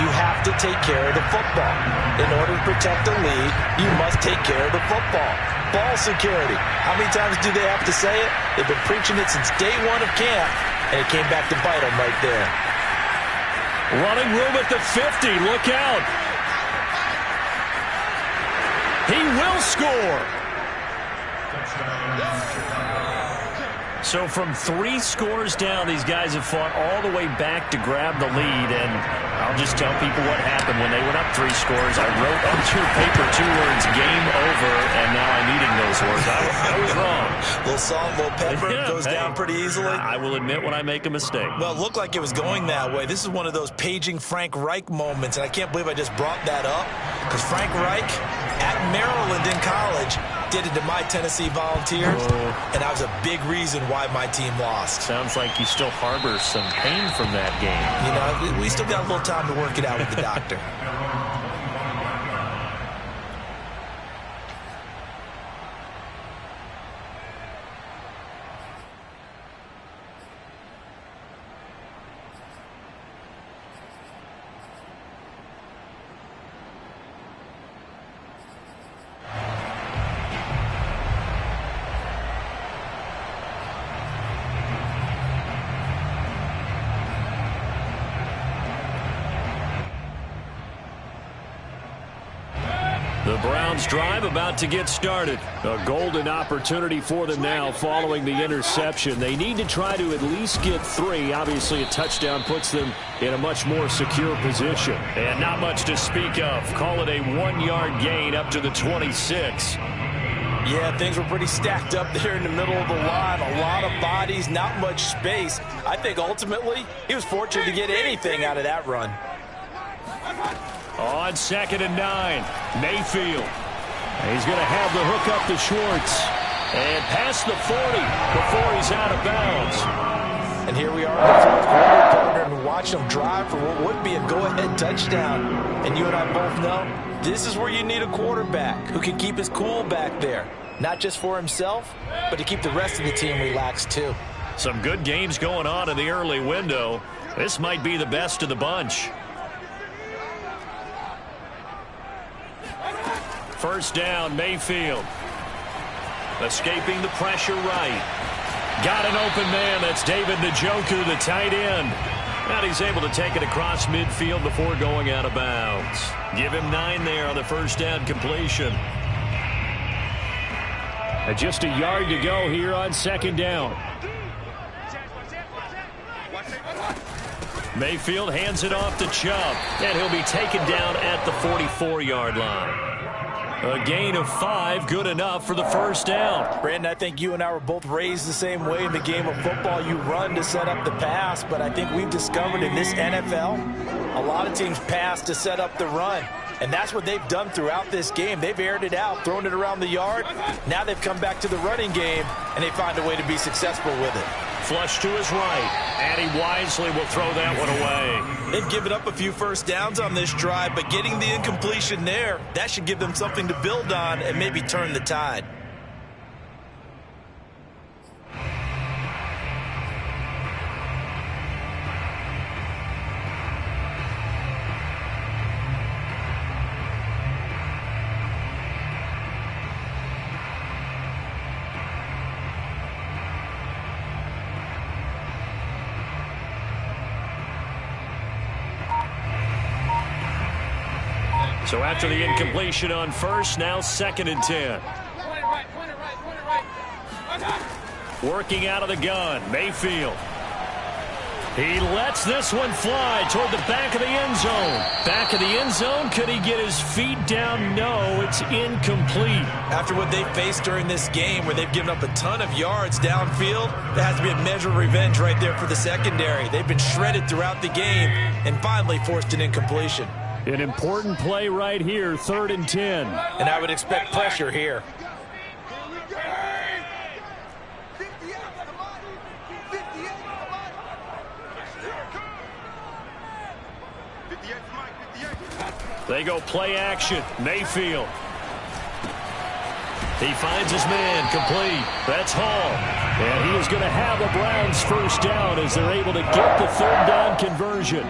You have to take care of the football. In order to protect the lead, you must take care of the football. Ball security. How many times do they have to say it? They've been preaching it since day 1 of camp, and it came back to bite them right there. Running room at the 50. Look out. He will score. So from 3 scores down, these guys have fought all the way back to grab the lead. And I'll just tell people what happened when they went up 3 scores. I wrote onto your paper 2 words, game over, and now I'm eating those words. I was wrong. Little salt, little pepper, goes down pretty easily. I will admit when I make a mistake. Well, it looked like it was going that way. This is one of those paging Frank Reich moments, and I can't believe I just brought that up, because Frank Reich at Maryland in college did it to my Tennessee Volunteers, and that was a big reason why my team lost. Sounds like you still harbor some pain from that game. You know, we still got a little time to work it out with the doctor. The Browns drive about to get started. A golden opportunity for them now following the interception. They need to try to at least get 3. Obviously, a touchdown puts them in a much more secure position. And not much to speak of. Call it a 1-yard gain up to the 26. Yeah, things were pretty stacked up there in the middle of the line. A lot of bodies, not much space. I think ultimately he was fortunate to get anything out of that run. On 2nd and 9, Mayfield. He's going to have the hook up to Schwartz. And past the 40 before he's out of bounds. And here we are in the fourth quarter, partner, and watch them drive for what would be a go-ahead touchdown. And you and I both know this is where you need a quarterback who can keep his cool back there. Not just for himself, but to keep the rest of the team relaxed too. Some good games going on in the early window. This might be the best of the bunch. first down, Mayfield. Escaping the pressure right. Got an open man. That's David Njoku, the tight end. And he's able to take it across midfield before going out of bounds. Give him 9 there on the first down completion. And just a yard to go here on second down. Mayfield hands it off to Chubb, and he'll be taken down at the 44-yard line. A gain of 5, good enough for the first down. Brandon, I think you and I were both raised the same way in the game of football. You run to set up the pass, but I think we've discovered in this NFL, a lot of teams pass to set up the run. And that's what they've done throughout this game. They've aired it out, thrown it around the yard. Now they've come back to the running game, and they find a way to be successful with it. Flush to his right, and he wisely will throw that one away. They've given up a few first downs on this drive, but getting the incompletion there, that should give them something to build on and maybe turn the tide. So after the incompletion on first, now 2nd and 10. Working out of the gun, Mayfield. He lets this one fly toward the back of the end zone. Back of the end zone, could he get his feet down? No, it's incomplete. After what they've faced during this game where they've given up a ton of yards downfield, there has to be a measure of revenge right there for the secondary. They've been shredded throughout the game and finally forced an incompletion. An important play right here, 3rd and 10. And I would expect pressure here. They go play action. Mayfield. He finds his man, complete. That's Hall. And he is going to have the Browns first down as they're able to get the 3rd down conversion.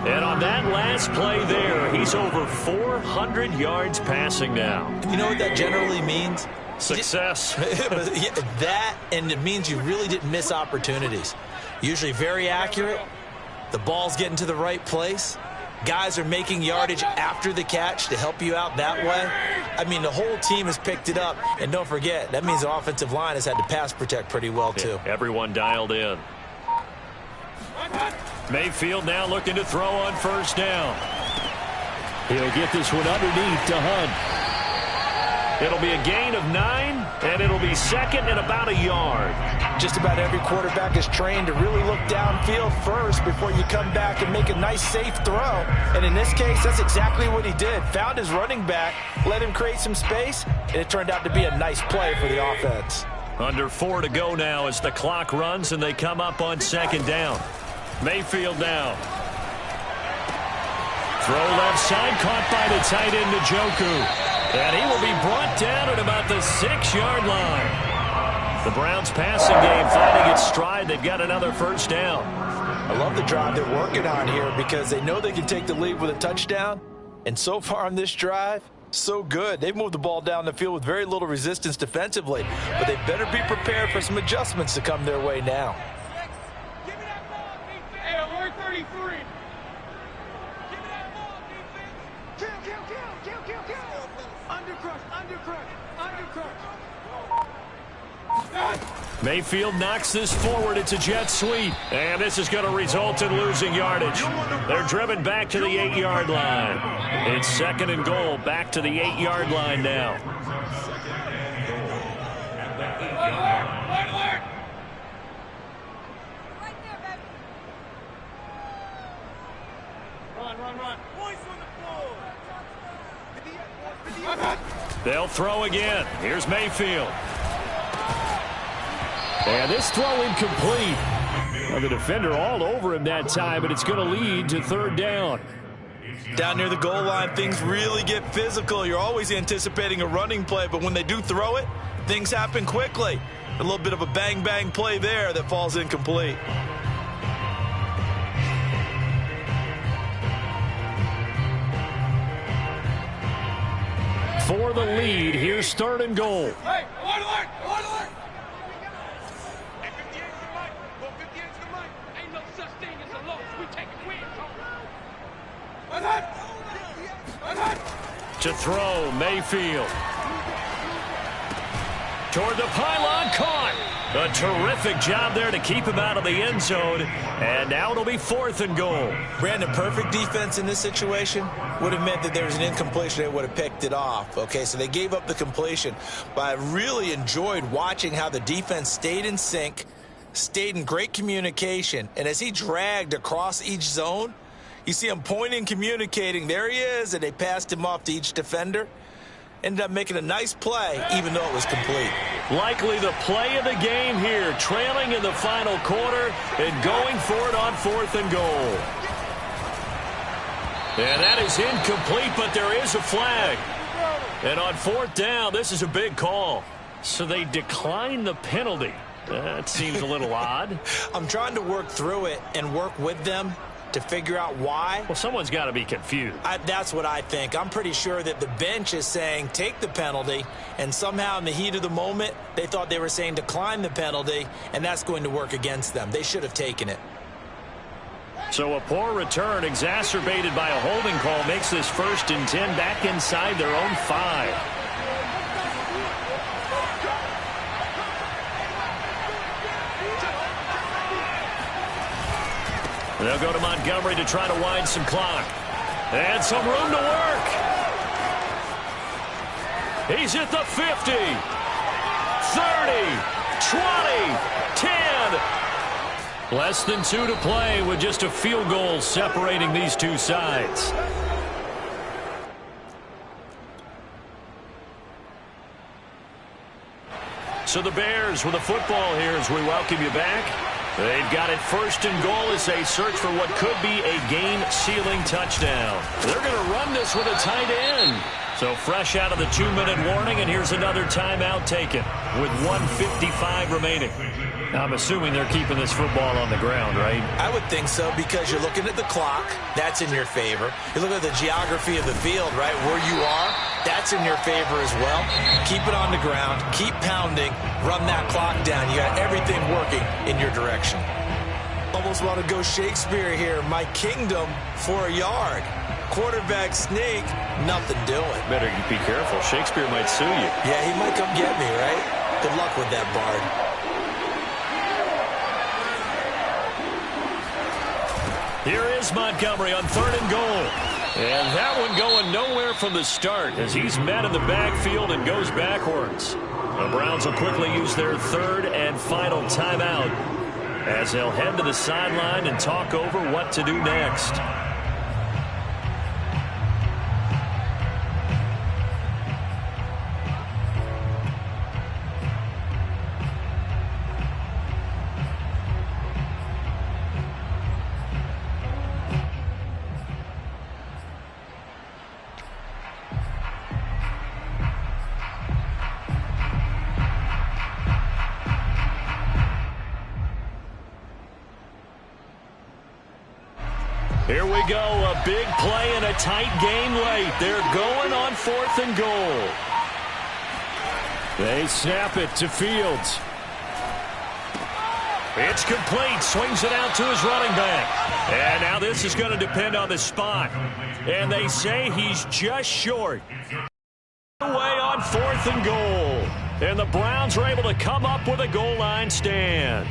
And on that last play there, he's over 400 yards passing now. You know what that generally means? Success. That, and it means you really didn't miss opportunities. Usually very accurate. The ball's getting to the right place. Guys are making yardage after the catch to help you out that way. I mean, the whole team has picked it up. And don't forget, that means the offensive line has had to pass protect pretty well, too. Yeah, everyone dialed in. Mayfield now looking to throw on first down. He'll get this one underneath to Hunt. It'll be a gain of 9, and it'll be 2nd and about a yard. Just about every quarterback is trained to really look downfield first before you come back and make a nice, safe throw. And in this case, that's exactly what he did. Found his running back, let him create some space, and it turned out to be a nice play for the offense. Under 4 to go now as the clock runs, and they come up on 2nd down. Mayfield now. Throw left side, caught by the tight end Njoku. And he will be brought down at about the 6-yard line. The Browns passing game finding its stride. They've got another first down. I love the drive they're working on here because they know they can take the lead with a touchdown. And so far on this drive, so good. They've moved the ball down the field with very little resistance defensively. But they better be prepared for some adjustments to come their way now. Mayfield knocks this forward. It's a jet sweep. And this is going to result in losing yardage. They're driven back to the 8-yard line. It's 2nd and goal. Back to the 8-yard line now. They'll throw again. Here's Mayfield. And this throw incomplete. Well, the defender all over him that time, but it's going to lead to 3rd down. Down near the goal line, things really get physical. You're always anticipating a running play, but when they do throw it, things happen quickly. A little bit of a bang-bang play there that falls incomplete. for the lead. Here's 3rd and goal. Hey, alert! Ain't no such thing as a loss. We take a win. To throw, Mayfield. Toward the pylon, caught. A terrific job there to keep him out of the end zone. And now it'll be 4th and goal. Brandon, perfect defense in this situation would have meant that there was an incompletion. They would have picked it off. Okay, so they gave up the completion. But I really enjoyed watching how the defense stayed in sync, stayed in great communication. And as he dragged across each zone, you see him pointing, communicating. There he is, and they passed him off to each defender. Ended up making a nice play, even though it was complete. Likely the play of the game here, trailing in the final quarter and going for it on 4th and goal. And that is incomplete, but there is a flag. And on 4th down, this is a big call. So they decline the penalty. That seems a little odd. I'm trying to work through it and work with them to figure out why. Well, someone's got to be confused. That's what I think. I'm pretty sure that the bench is saying take the penalty, and somehow in the heat of the moment, they thought they were saying decline the penalty, and that's going to work against them. They should have taken it. So a poor return exacerbated by a holding call makes this 1st and 10 back inside their own 5. They'll go to Montgomery to try to wind some clock. And some room to work. He's at the 50. 30. 20. 10. Less than 2 to play with just a field goal separating these two sides. So the Bears with the football here as we welcome you back. They've got it 1st and goal as they search for what could be a game-sealing touchdown. They're going to run this with a tight end. So fresh out of the 2-minute warning, and here's another timeout taken with 1:55 remaining. I'm assuming they're keeping this football on the ground, right? I would think so, because you're looking at the clock. That's in your favor. You look at the geography of the field, right, where you are. That's in your favor as well. Keep it on the ground. Keep pounding. Run that clock down. You got everything working in your direction. Almost want to go Shakespeare here. My kingdom for a yard. Quarterback sneak, nothing doing. Better be careful. Shakespeare might sue you. Yeah, he might come get me, right? Good luck with that, Bard. Here is Montgomery on 3rd and goal. And that one going nowhere from the start as he's met in the backfield and goes backwards. The Browns will quickly use their 3rd and final timeout as they'll head to the sideline and talk over what to do next. Here we go, a big play and a tight game late. They're going on 4th and goal. They snap it to Fields. It's complete, swings it out to his running back. And now this is going to depend on the spot. And they say he's just short. Away on 4th and goal. And the Browns are able to come up with a goal line stand.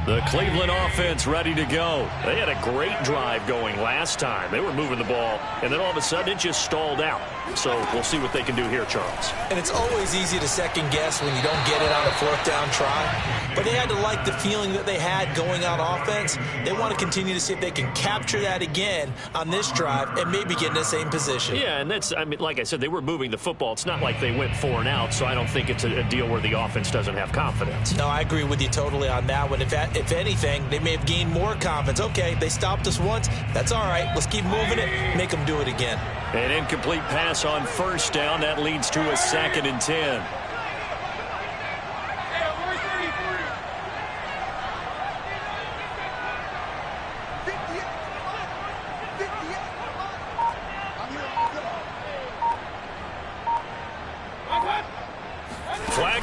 The Cleveland offense ready to go. They had a great drive going last time. They were moving the ball, and then all of a sudden it just stalled out. So we'll see what they can do here, Charles. And it's always easy to second guess when you don't get it on a 4th down try. But they had to like the feeling that they had going on offense. They want to continue to see if they can capture that again on this drive and maybe get in the same position. Yeah, and that's, I mean, like I said, they were moving the football. It's not like they went 4 and out, so I don't think it's a deal where the offense doesn't have confidence. No, I agree with you totally on that one. If anything, they may have gained more confidence. Okay, they stopped us once. That's all right. Let's keep moving it. Make them do it again. An incomplete pass on 1st down. That leads to a 2nd and 10.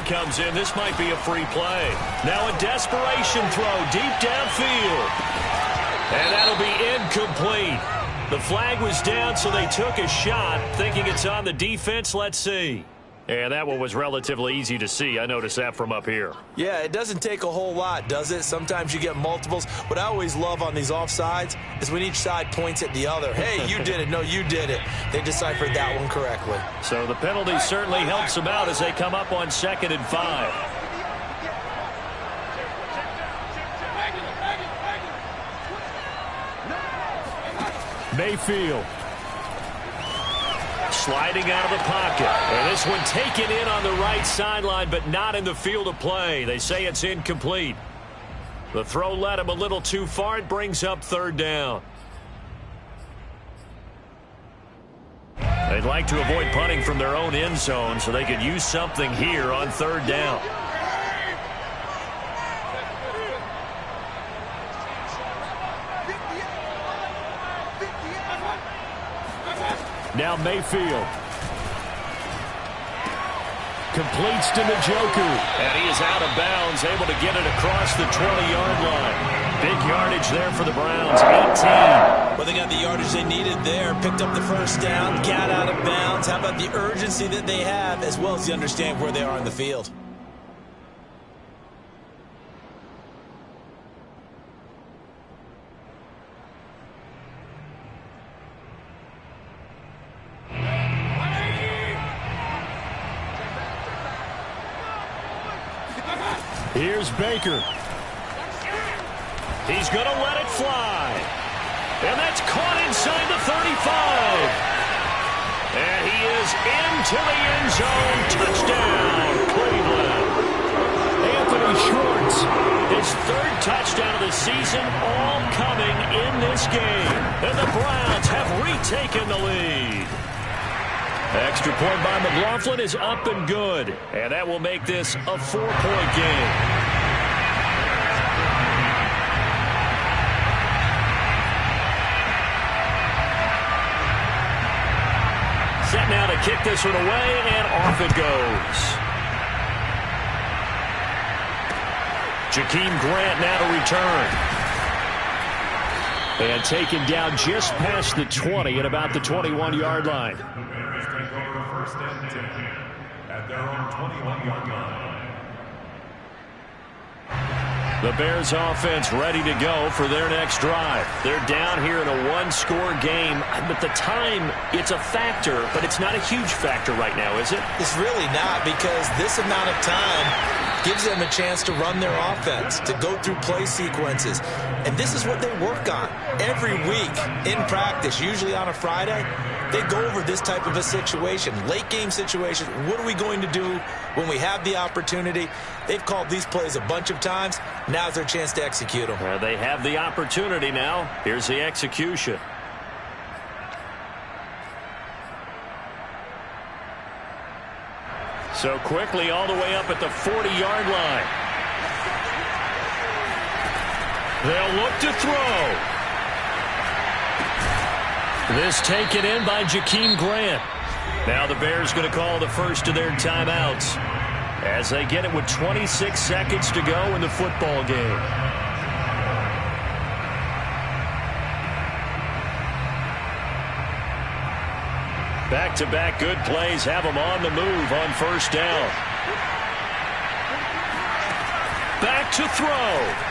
comes in. This might be a free play. Now a desperation throw deep downfield. And that'll be incomplete. The flag was down, so they took a shot, thinking it's on the defense. Let's see. And that one was relatively easy to see. I noticed that from up here. Yeah, it doesn't take a whole lot, does it? Sometimes you get multiples. What I always love on these offsides is when each side points at the other. Hey, you did it. No, you did it. They deciphered that one correctly. So the penalty certainly helps them out as they come up on 2nd and 5. Mayfield. Sliding out of the pocket. And this one taken in on the right sideline, but not in the field of play. They say it's incomplete. The throw led him a little too far. It brings up 3rd down. They'd like to avoid punting from their own end zone so they could use something here on 3rd down. Now Mayfield. Completes to Njoku. And he is out of bounds, able to get it across the 20-yard line. Big yardage there for the Browns, 18. Well, they got the yardage they needed there. Picked up the 1st down, got out of bounds. How about the urgency that they have, as well as the understand where they are in the field? Here's Baker. He's going to let it fly. And that's caught inside the 35. And he is into the end zone. Touchdown, Cleveland. Anthony Schwartz, his 3rd touchdown of the season, all coming in this game. And the Browns have retaken the lead. Extra point by McLaughlin is up and good. And that will make this a 4-point game. Set now to kick this one away, and off it goes. Jakeem Grant now to return. And taken down just past the 20 at about the 21-yard line. Take over 1st and 10 at their own 21-yard line. The Bears offense ready to go for their next drive. They're down here in a 1-score game, but the time, it's a factor, but it's not a huge factor right now, is it? It's really not, because this amount of time gives them a chance to run their offense, to go through play sequences. And this is what they work on every week in practice, usually on a Friday. They go over this type of a situation, late game situation. What are we going to do when we have the opportunity? They've called these plays a bunch of times. Now's their chance to execute them. They have the opportunity now. Here's the execution. So quickly all the way up at the 40-yard line. They'll look to throw. This taken in by Jakeem Grant. Now the Bears going to call the first of their timeouts as they get it with 26 seconds to go in the football game. Back-to-back good plays have them on the move on 1st down. Back to throw.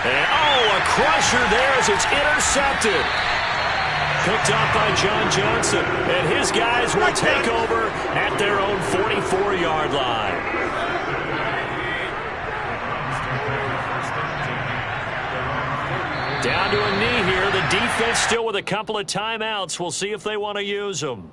And, a crusher there as it's intercepted. Picked up by John Johnson. And his guys will take over at their own 44-yard line. Down to a knee here. The defense still with a couple of timeouts. We'll see if they want to use them.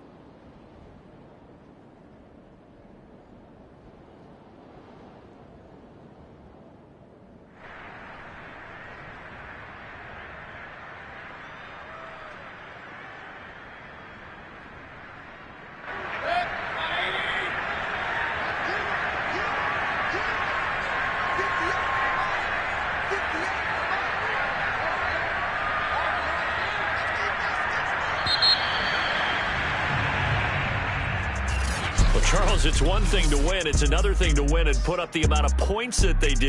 Charles, it's one thing to win. It's another thing to win and put up the amount of points that they did.